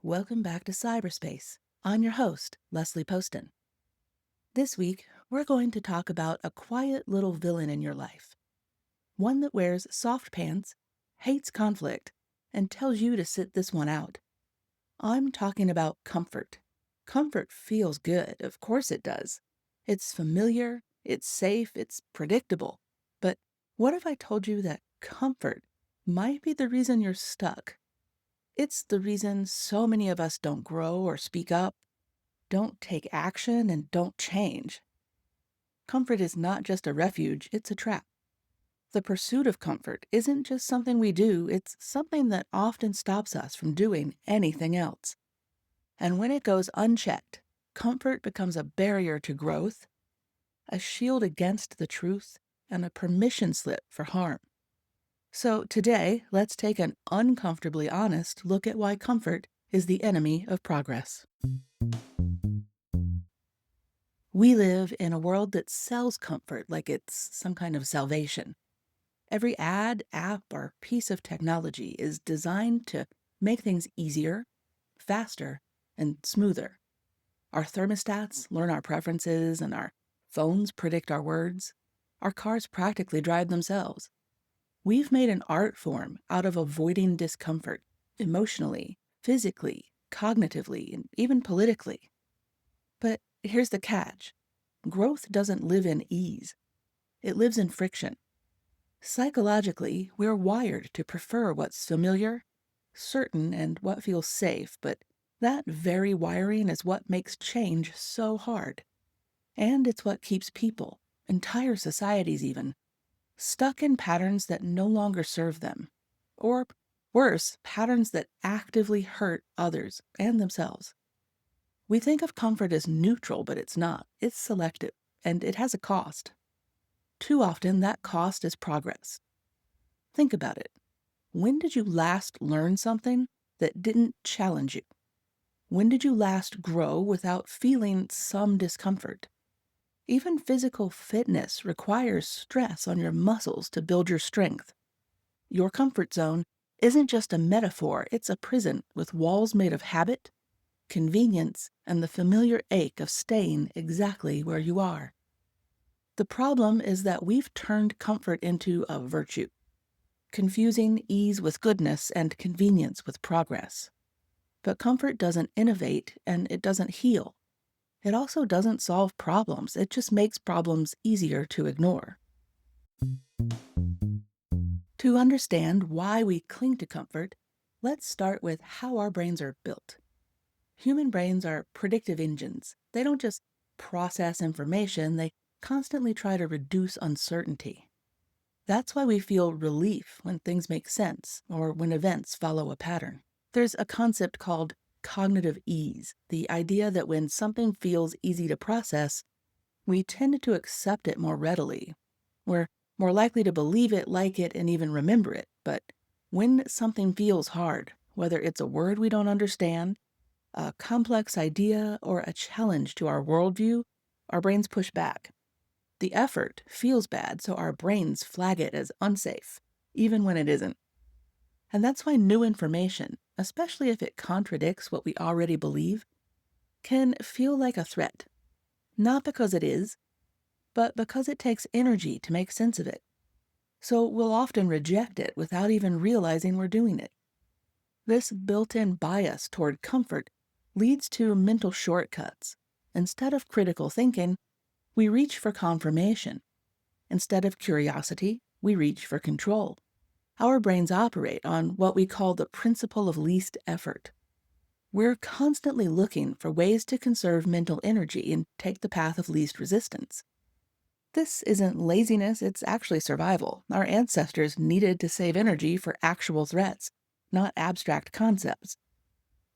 Welcome back to Cyberspace. I'm your host, Leslie Poston. This week, we're going to talk about a quiet little villain in your life. One that wears soft pants, hates conflict, and tells you to sit this one out. I'm talking about comfort. Comfort feels good, of course it does. It's familiar, it's safe, it's predictable. But what if I told you that comfort might be the reason you're stuck? It's the reason so many of us don't grow or speak up, don't take action, and don't change. Comfort is not just a refuge, it's a trap. The pursuit of comfort isn't just something we do, it's something that often stops us from doing anything else. And when it goes unchecked, comfort becomes a barrier to growth, a shield against the truth, and a permission slip for harm. So today, let's take an uncomfortably honest look at why comfort is the enemy of progress. We live in a world that sells comfort like it's some kind of salvation. Every ad, app, or piece of technology is designed to make things easier, faster, and smoother. Our thermostats learn our preferences, and our phones predict our words. Our cars practically drive themselves. We've made an art form out of avoiding discomfort, emotionally, physically, cognitively, and even politically. But here's the catch. Growth doesn't live in ease. It lives in friction. Psychologically, we're wired to prefer what's familiar, certain, and what feels safe, but that very wiring is what makes change so hard. And it's what keeps people, entire societies even, stuck in patterns that no longer serve them. Or, worse, patterns that actively hurt others and themselves. We think of comfort as neutral, but it's not. It's selective, and it has a cost. Too often, that cost is progress. Think about it. When did you last learn something that didn't challenge you? When did you last grow without feeling some discomfort? Even physical fitness requires stress on your muscles to build your strength. Your comfort zone isn't just a metaphor, it's a prison with walls made of habit, convenience, and the familiar ache of staying exactly where you are. The problem is that we've turned comfort into a virtue, confusing ease with goodness and convenience with progress. But comfort doesn't innovate and it doesn't heal. It also doesn't solve problems, it just makes problems easier to ignore. To understand why we cling to comfort, let's start with how our brains are built. Human brains are predictive engines. They don't just process information, they constantly try to reduce uncertainty. That's why we feel relief when things make sense or when events follow a pattern. There's a concept called cognitive ease, the idea that when something feels easy to process, we tend to accept it more readily. We're more likely to believe it, like it, and even remember it. But when something feels hard, whether it's a word we don't understand, a complex idea, or a challenge to our worldview, our brains push back. The effort feels bad, so our brains flag it as unsafe, even when it isn't. And that's why new information, especially if it contradicts what we already believe, can feel like a threat. Not because it is, but because it takes energy to make sense of it. So we'll often reject it without even realizing we're doing it. This built-in bias toward comfort leads to mental shortcuts. Instead of critical thinking, we reach for confirmation. Instead of curiosity, we reach for control. Our brains operate on what we call the principle of least effort. We're constantly looking for ways to conserve mental energy and take the path of least resistance. This isn't laziness, it's actually survival. Our ancestors needed to save energy for actual threats, not abstract concepts.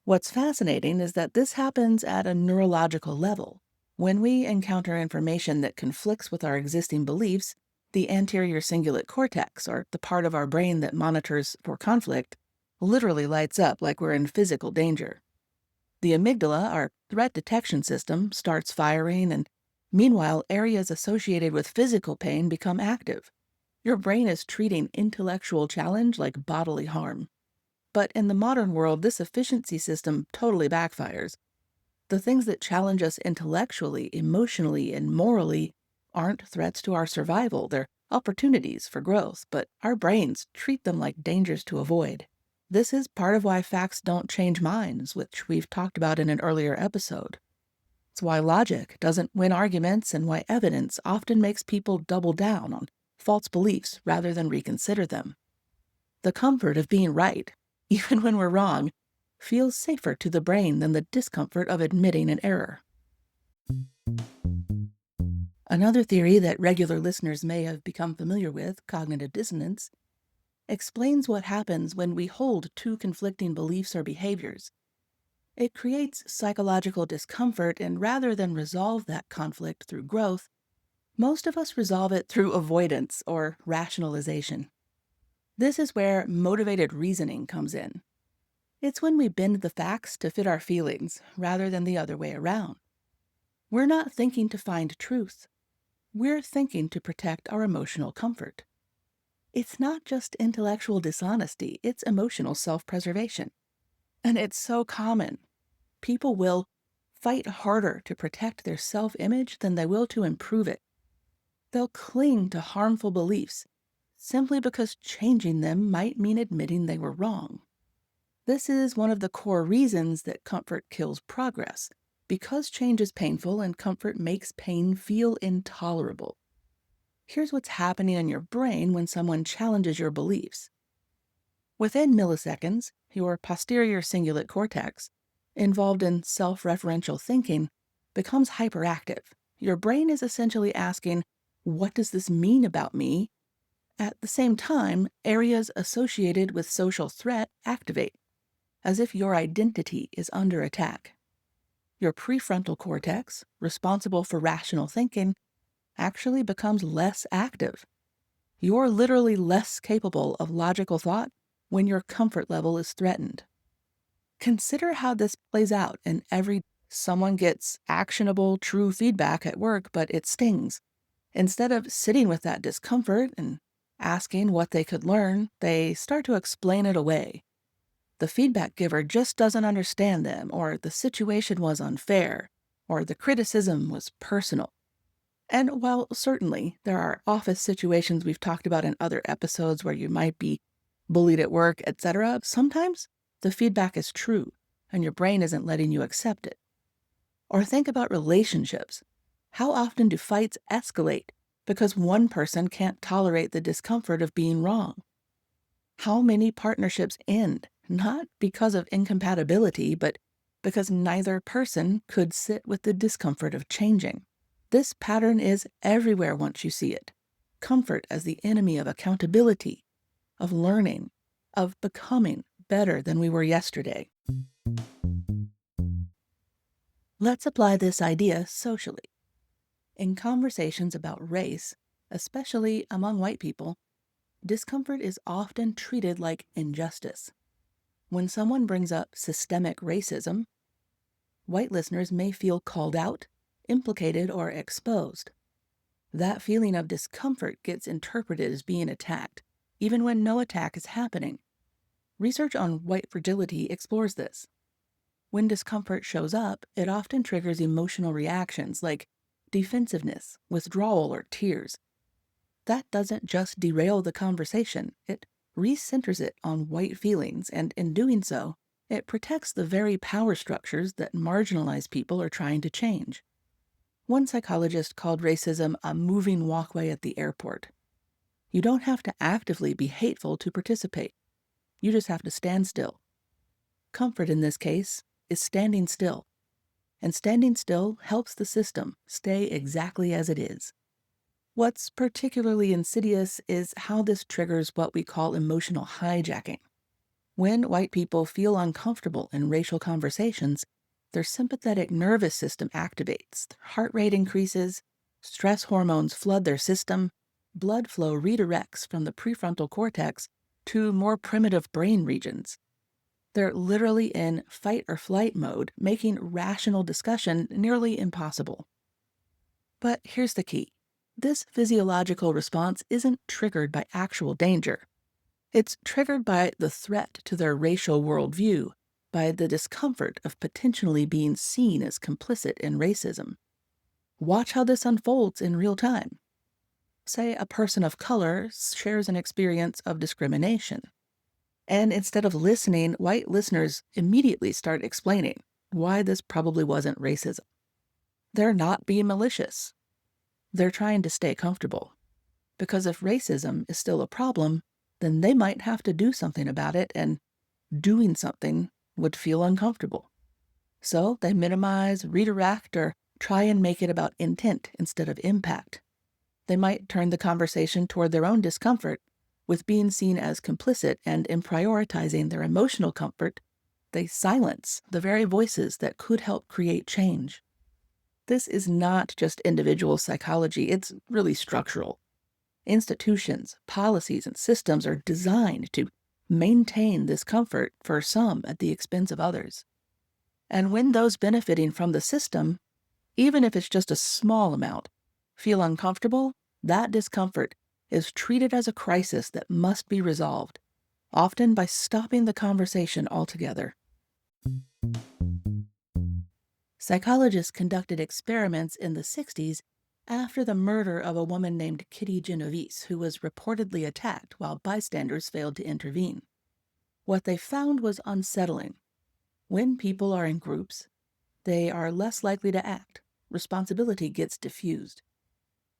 What's fascinating is that this happens at a neurological level. When we encounter information that conflicts with our existing beliefs, the anterior cingulate cortex, or the part of our brain that monitors for conflict, literally lights up like we're in physical danger. The amygdala, our threat detection system, starts firing, and meanwhile, areas associated with physical pain become active. Your brain is treating intellectual challenge like bodily harm. But in the modern world, this efficiency system totally backfires. The things that challenge us intellectually, emotionally, and morally aren't threats to our survival. They're opportunities for growth, but our brains treat them like dangers to avoid. This is part of why facts don't change minds, which we've talked about in an earlier episode. It's why logic doesn't win arguments and why evidence often makes people double down on false beliefs rather than reconsider them. The comfort of being right, even when we're wrong, feels safer to the brain than the discomfort of admitting an error. Another theory that regular listeners may have become familiar with, cognitive dissonance, explains what happens when we hold two conflicting beliefs or behaviors. It creates psychological discomfort, and rather than resolve that conflict through growth, most of us resolve it through avoidance or rationalization. This is where motivated reasoning comes in. It's when we bend the facts to fit our feelings rather than the other way around. We're not thinking to find truth. We're thinking to protect our emotional comfort. It's not just intellectual dishonesty, it's emotional self-preservation. And it's so common. People will fight harder to protect their self-image than they will to improve it. They'll cling to harmful beliefs simply because changing them might mean admitting they were wrong. This is one of the core reasons that comfort kills progress, because change is painful and comfort makes pain feel intolerable. Here's what's happening in your brain when someone challenges your beliefs. Within milliseconds, your posterior cingulate cortex, involved in self-referential thinking, becomes hyperactive. Your brain is essentially asking, what does this mean about me? At the same time, areas associated with social threat activate, as if your identity is under attack. Your prefrontal cortex, responsible for rational thinking, actually becomes less active. You're literally less capable of logical thought when your comfort level is threatened. Consider how this plays out in someone gets actionable, true feedback at work, but it stings. Instead of sitting with that discomfort and asking what they could learn, they start to explain it away. The feedback giver just doesn't understand them, or the situation was unfair, or the criticism was personal. And while certainly there are office situations we've talked about in other episodes where you might be bullied at work, etc., sometimes the feedback is true and your brain isn't letting you accept it. Or think about relationships. How often do fights escalate because one person can't tolerate the discomfort of being wrong? How many partnerships end not because of incompatibility, but because neither person could sit with the discomfort of changing? This pattern is everywhere once you see it. Comfort as the enemy of accountability, of learning, of becoming better than we were yesterday. Let's apply this idea socially. In conversations about race, especially among white people, discomfort is often treated like injustice. When someone brings up systemic racism, white listeners may feel called out, implicated, or exposed. That feeling of discomfort gets interpreted as being attacked, even when no attack is happening. Research on white fragility explores this. When discomfort shows up, it often triggers emotional reactions like defensiveness, withdrawal, or tears. That doesn't just derail the conversation, it recenters it on white feelings, and in doing so, it protects the very power structures that marginalized people are trying to change. One psychologist called racism a moving walkway at the airport. You don't have to actively be hateful to participate. You just have to stand still. Comfort in this case is standing still. And standing still helps the system stay exactly as it is. What's particularly insidious is how this triggers what we call emotional hijacking. When white people feel uncomfortable in racial conversations, their sympathetic nervous system activates, their heart rate increases, stress hormones flood their system, blood flow redirects from the prefrontal cortex to more primitive brain regions. They're literally in fight or flight mode, making rational discussion nearly impossible. But here's the key. This physiological response isn't triggered by actual danger. It's triggered by the threat to their racial worldview, by the discomfort of potentially being seen as complicit in racism. Watch how this unfolds in real time. Say a person of color shares an experience of discrimination. And instead of listening, white listeners immediately start explaining why this probably wasn't racism. They're not being malicious. They're trying to stay comfortable. Because if racism is still a problem, then they might have to do something about it, and doing something would feel uncomfortable. So they minimize, redirect, or try and make it about intent instead of impact. They might turn the conversation toward their own discomfort, with being seen as complicit, and in prioritizing their emotional comfort, they silence the very voices that could help create change. This is not just individual psychology, it's really structural. Institutions, policies, and systems are designed to maintain this comfort for some at the expense of others. And when those benefiting from the system, even if it's just a small amount, feel uncomfortable, that discomfort is treated as a crisis that must be resolved, often by stopping the conversation altogether. Psychologists conducted experiments in the 60s after the murder of a woman named Kitty Genovese, who was reportedly attacked while bystanders failed to intervene. What they found was unsettling. When people are in groups, they are less likely to act. Responsibility gets diffused.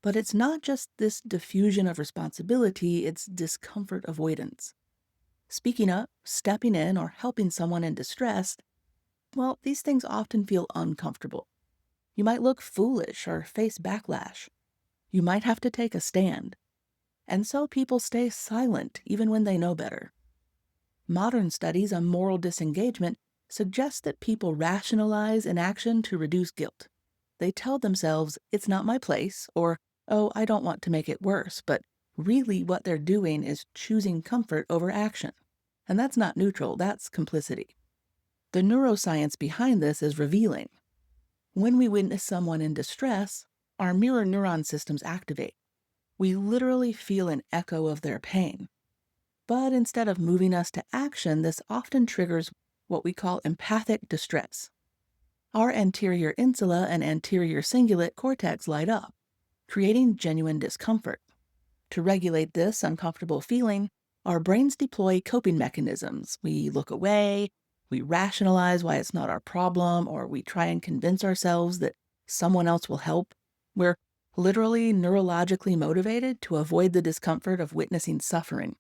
But it's not just this diffusion of responsibility, it's discomfort avoidance. Speaking up, stepping in, or helping someone in distress, well, these things often feel uncomfortable. You might look foolish or face backlash. You might have to take a stand. And so people stay silent even when they know better. Modern studies on moral disengagement suggest that people rationalize inaction to reduce guilt. They tell themselves, it's not my place, or, oh, I don't want to make it worse, but really what they're doing is choosing comfort over action. And that's not neutral, that's complicity. The neuroscience behind this is revealing. When we witness someone in distress, our mirror neuron systems activate. We literally feel an echo of their pain. But instead of moving us to action, this often triggers what we call empathic distress. Our anterior insula and anterior cingulate cortex light up, creating genuine discomfort. To regulate this uncomfortable feeling, our brains deploy coping mechanisms. We look away, we rationalize why it's not our problem, or we try and convince ourselves that someone else will help. We're literally neurologically motivated to avoid the discomfort of witnessing suffering,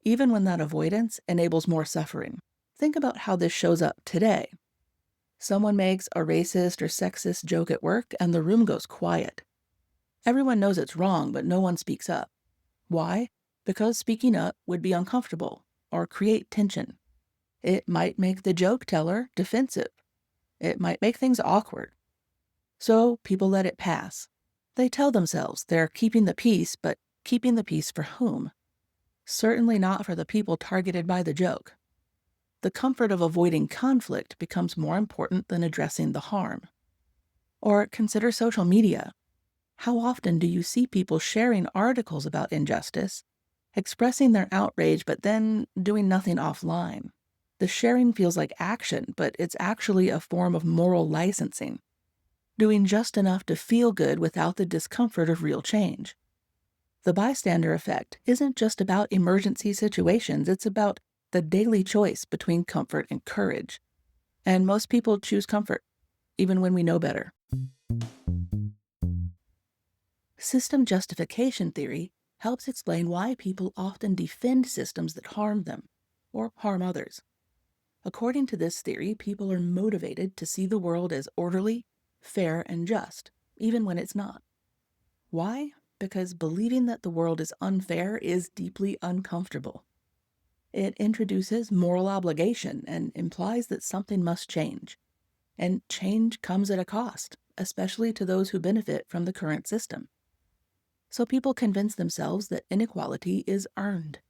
even when that avoidance enables more suffering. Think about how this shows up today. Someone makes a racist or sexist joke at work, and the room goes quiet. Everyone knows it's wrong, but no one speaks up. Why? Because speaking up would be uncomfortable or create tension. It might make the joke teller defensive. It might make things awkward. So people let it pass. They tell themselves they're keeping the peace, but keeping the peace for whom? Certainly not for the people targeted by the joke. The comfort of avoiding conflict becomes more important than addressing the harm. Or consider social media. How often do you see people sharing articles about injustice, expressing their outrage, but then doing nothing offline? The sharing feels like action, but it's actually a form of moral licensing, doing just enough to feel good without the discomfort of real change. The bystander effect isn't just about emergency situations, it's about the daily choice between comfort and courage. And most people choose comfort, even when we know better. System justification theory helps explain why people often defend systems that harm them or harm others. According to this theory, people are motivated to see the world as orderly, fair, and just, even when it's not. Why? Because believing that the world is unfair is deeply uncomfortable. It introduces moral obligation and implies that something must change. And change comes at a cost, especially to those who benefit from the current system. So people convince themselves that inequality is earned,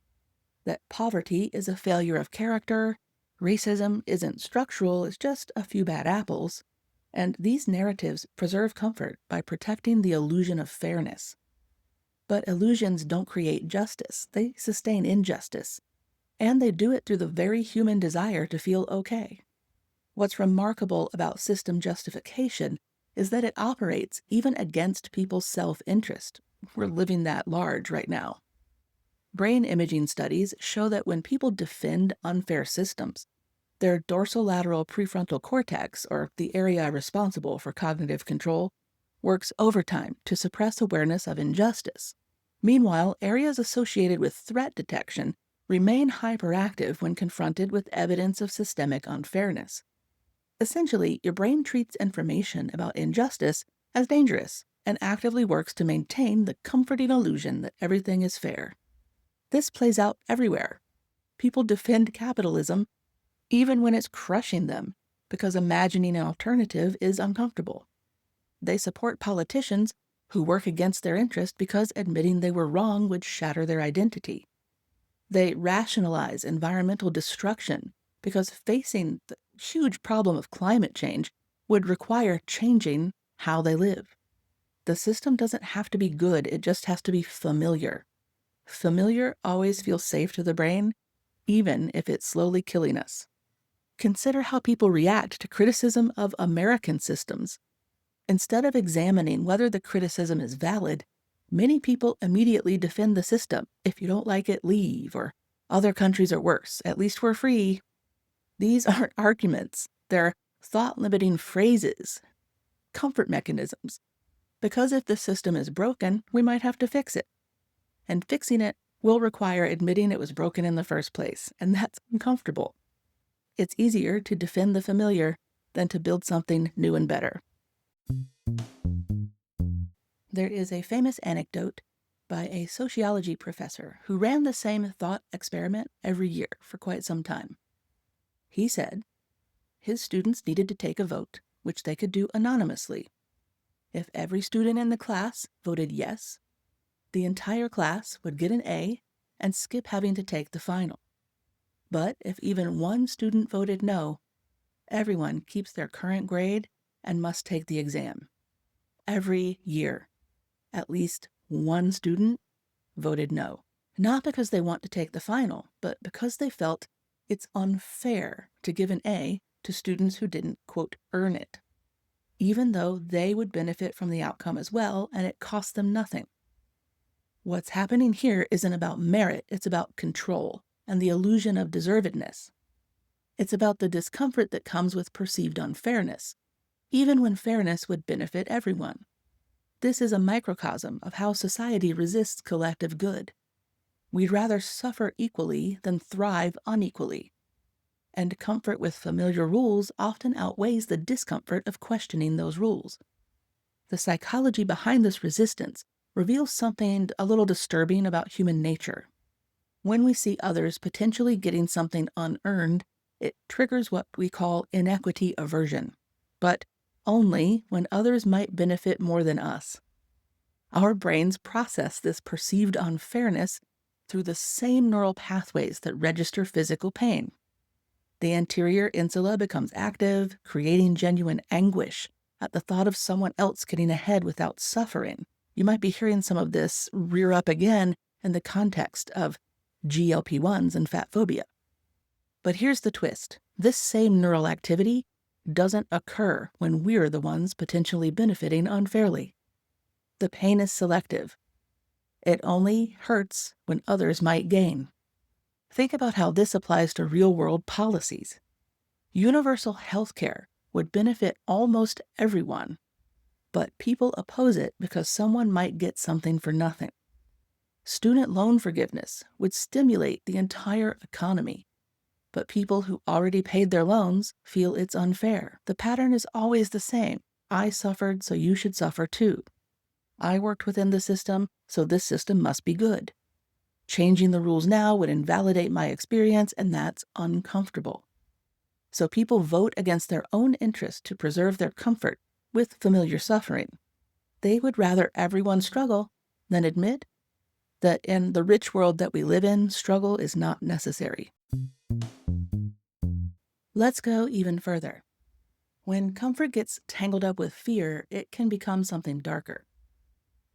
that poverty is a failure of character, racism isn't structural, it's just a few bad apples, and these narratives preserve comfort by protecting the illusion of fairness. But illusions don't create justice, they sustain injustice. And they do it through the very human desire to feel okay. What's remarkable about system justification is that it operates even against people's self-interest. We're living that large right now. Brain imaging studies show that when people defend unfair systems, their dorsolateral prefrontal cortex, or the area responsible for cognitive control, works overtime to suppress awareness of injustice. Meanwhile, areas associated with threat detection remain hyperactive when confronted with evidence of systemic unfairness. Essentially, your brain treats information about injustice as dangerous and actively works to maintain the comforting illusion that everything is fair. This plays out everywhere. People defend capitalism even when it's crushing them, because imagining an alternative is uncomfortable. They support politicians who work against their interest because admitting they were wrong would shatter their identity. They rationalize environmental destruction because facing the huge problem of climate change would require changing how they live. The system doesn't have to be good, it just has to be familiar. Familiar always feels safe to the brain, even if it's slowly killing us. Consider how people react to criticism of American systems. Instead of examining whether the criticism is valid, many people immediately defend the system. If you don't like it, leave, or other countries are worse, at least we're free. These aren't arguments, they're thought-limiting phrases, comfort mechanisms. Because if the system is broken, we might have to fix it. And fixing it will require admitting it was broken in the first place, and that's uncomfortable. It's easier to defend the familiar than to build something new and better. There is a famous anecdote by a sociology professor who ran the same thought experiment every year for quite some time. He said his students needed to take a vote, which they could do anonymously. If every student in the class voted yes, the entire class would get an A and skip having to take the final. But if even one student voted no, everyone keeps their current grade and must take the exam. Every year, at least one student voted no. Not because they want to take the final, but because they felt it's unfair to give an A to students who didn't, quote, earn it, even though they would benefit from the outcome as well and it cost them nothing. What's happening here isn't about merit, it's about control and the illusion of deservedness. It's about the discomfort that comes with perceived unfairness, even when fairness would benefit everyone. This is a microcosm of how society resists collective good. We'd rather suffer equally than thrive unequally. And comfort with familiar rules often outweighs the discomfort of questioning those rules. The psychology behind this resistance reveals something a little disturbing about human nature. When we see others potentially getting something unearned, it triggers what we call inequity aversion, but only when others might benefit more than us. Our brains process this perceived unfairness through the same neural pathways that register physical pain. The anterior insula becomes active, creating genuine anguish at the thought of someone else getting ahead without suffering. You might be hearing some of this rear up again in the context of GLP-1s and fat phobia. But here's the twist. This same neural activity doesn't occur when we're the ones potentially benefiting unfairly. The pain is selective. It only hurts when others might gain. Think about how this applies to real-world policies. Universal health care would benefit almost everyone, but people oppose it because someone might get something for nothing. Student loan forgiveness would stimulate the entire economy, but people who already paid their loans feel it's unfair. The pattern is always the same. I suffered, so you should suffer too. I worked within the system, so this system must be good. Changing the rules now would invalidate my experience, and that's uncomfortable. So people vote against their own interest to preserve their comfort with familiar suffering. They would rather everyone struggle than admit that in the rich world that we live in, struggle is not necessary. Let's go even further. When comfort gets tangled up with fear, it can become something darker.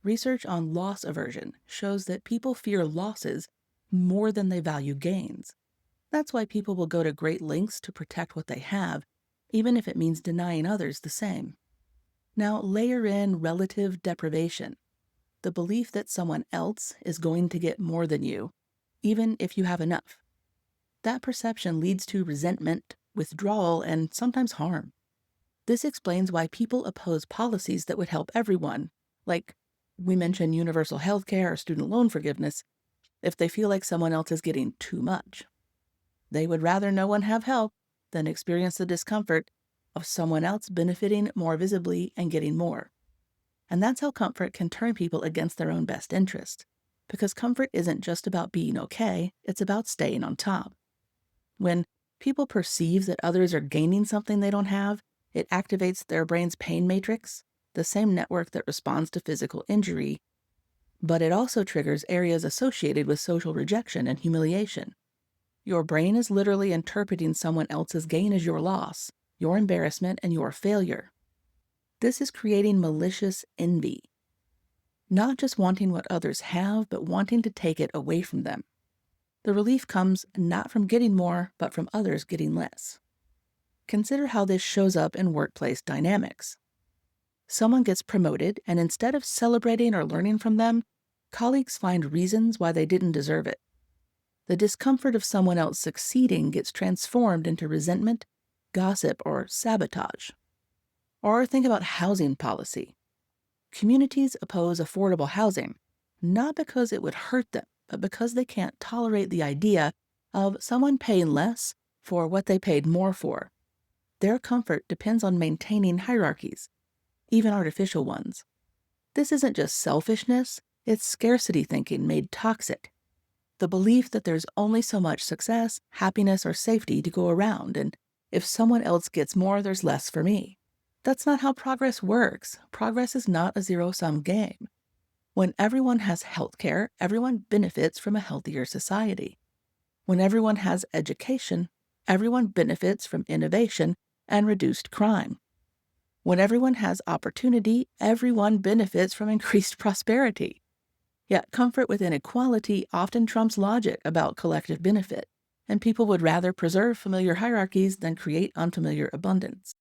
Research on loss aversion shows that people fear losses more than they value gains. That's why people will go to great lengths to protect what they have, even if it means denying others the same. Now, layer in relative deprivation, the belief that someone else is going to get more than you, even if you have enough. That perception leads to resentment, withdrawal, and sometimes harm. This explains why people oppose policies that would help everyone, like we mentioned universal health care or student loan forgiveness, if they feel like someone else is getting too much. They would rather no one have help than experience the discomfort of someone else benefiting more visibly and getting more. And that's how comfort can turn people against their own best interest. Because comfort isn't just about being okay, it's about staying on top. When people perceive that others are gaining something they don't have, it activates their brain's pain matrix, the same network that responds to physical injury, but it also triggers areas associated with social rejection and humiliation. Your brain is literally interpreting someone else's gain as your loss, your embarrassment, and your failure. This is creating malicious envy, not just wanting what others have, but wanting to take it away from them. The relief comes not from getting more, but from others getting less. Consider how this shows up in workplace dynamics. Someone gets promoted, and instead of celebrating or learning from them, colleagues find reasons why they didn't deserve it. The discomfort of someone else succeeding gets transformed into resentment, gossip, or sabotage. Or think about housing policy. Communities oppose affordable housing, not because it would hurt them, but because they can't tolerate the idea of someone paying less for what they paid more for. Their comfort depends on maintaining hierarchies, even artificial ones. This isn't just selfishness, it's scarcity thinking made toxic. The belief that there's only so much success, happiness, or safety to go around, and if someone else gets more, there's less for me. That's not how progress works. Progress is not a zero-sum game. When everyone has health care, everyone benefits from a healthier society. When everyone has education, everyone benefits from innovation and reduced crime. When everyone has opportunity, everyone benefits from increased prosperity. Yet comfort with inequality often trumps logic about collective benefit, and people would rather preserve familiar hierarchies than create unfamiliar abundance.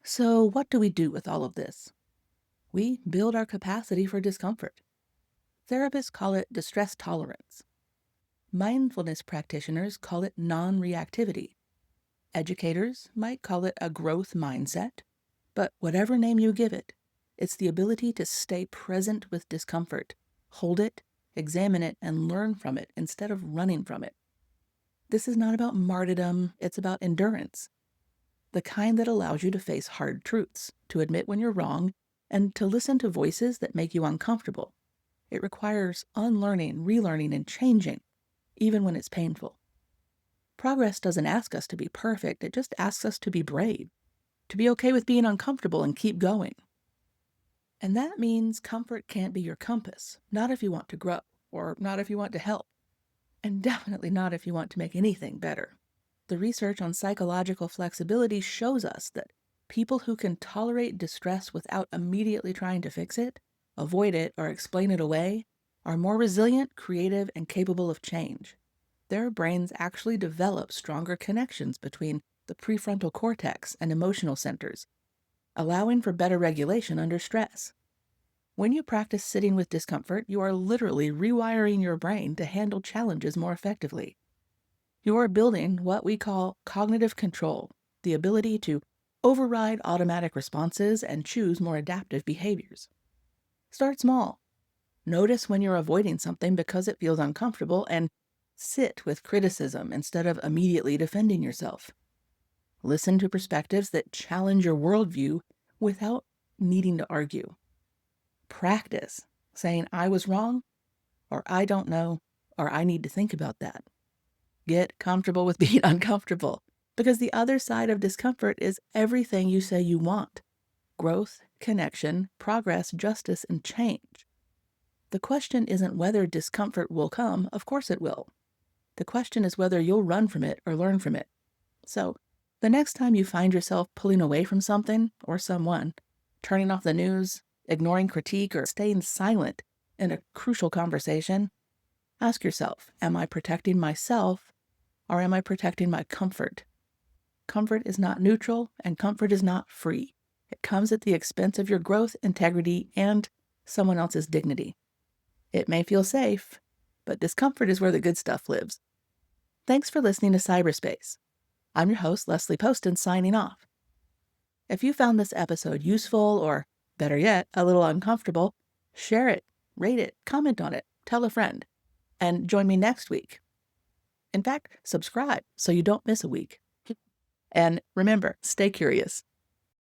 So, what do we do with all of this? We build our capacity for discomfort. Therapists call it distress tolerance. Mindfulness practitioners call it non-reactivity. Educators might call it a growth mindset, but whatever name you give it, it's the ability to stay present with discomfort, hold it, examine it, and learn from it instead of running from it. This is not about martyrdom, it's about endurance. The kind that allows you to face hard truths, to admit when you're wrong, and to listen to voices that make you uncomfortable. It requires unlearning, relearning, and changing, even when it's painful. Progress doesn't ask us to be perfect, it just asks us to be brave, to be okay with being uncomfortable and keep going. And that means comfort can't be your compass, not if you want to grow, or not if you want to help, and definitely not if you want to make anything better. The research on psychological flexibility shows us that people who can tolerate distress without immediately trying to fix it, avoid it, or explain it away are more resilient, creative, and capable of change. Their brains actually develop stronger connections between the prefrontal cortex and emotional centers, allowing for better regulation under stress. When you practice sitting with discomfort, you are literally rewiring your brain to handle challenges more effectively. You are building what we call cognitive control, the ability to override automatic responses and choose more adaptive behaviors. Start small. Notice when you're avoiding something because it feels uncomfortable and sit with criticism instead of immediately defending yourself. Listen to perspectives that challenge your worldview without needing to argue. Practice saying, I was wrong, or I don't know, or I need to think about that. Get comfortable with being uncomfortable, because the other side of discomfort is everything you say you want: growth, connection, progress, justice, and change. The question isn't whether discomfort will come, of course it will. The question is whether you'll run from it or learn from it. So, the next time you find yourself pulling away from something or someone, turning off the news, ignoring critique, or staying silent in a crucial conversation, Ask yourself, am I protecting myself or am I protecting my comfort? Comfort is not neutral and comfort is not free. It comes at the expense of your growth, integrity, and someone else's dignity. It may feel safe, but discomfort is where the good stuff lives. Thanks for listening to Cyberspace. I'm your host, Leslie Poston, signing off. If you found this episode useful or, better yet, a little uncomfortable, share it, rate it, comment on it, tell a friend, and join me next week. In fact, subscribe so you don't miss a week. And remember, stay curious.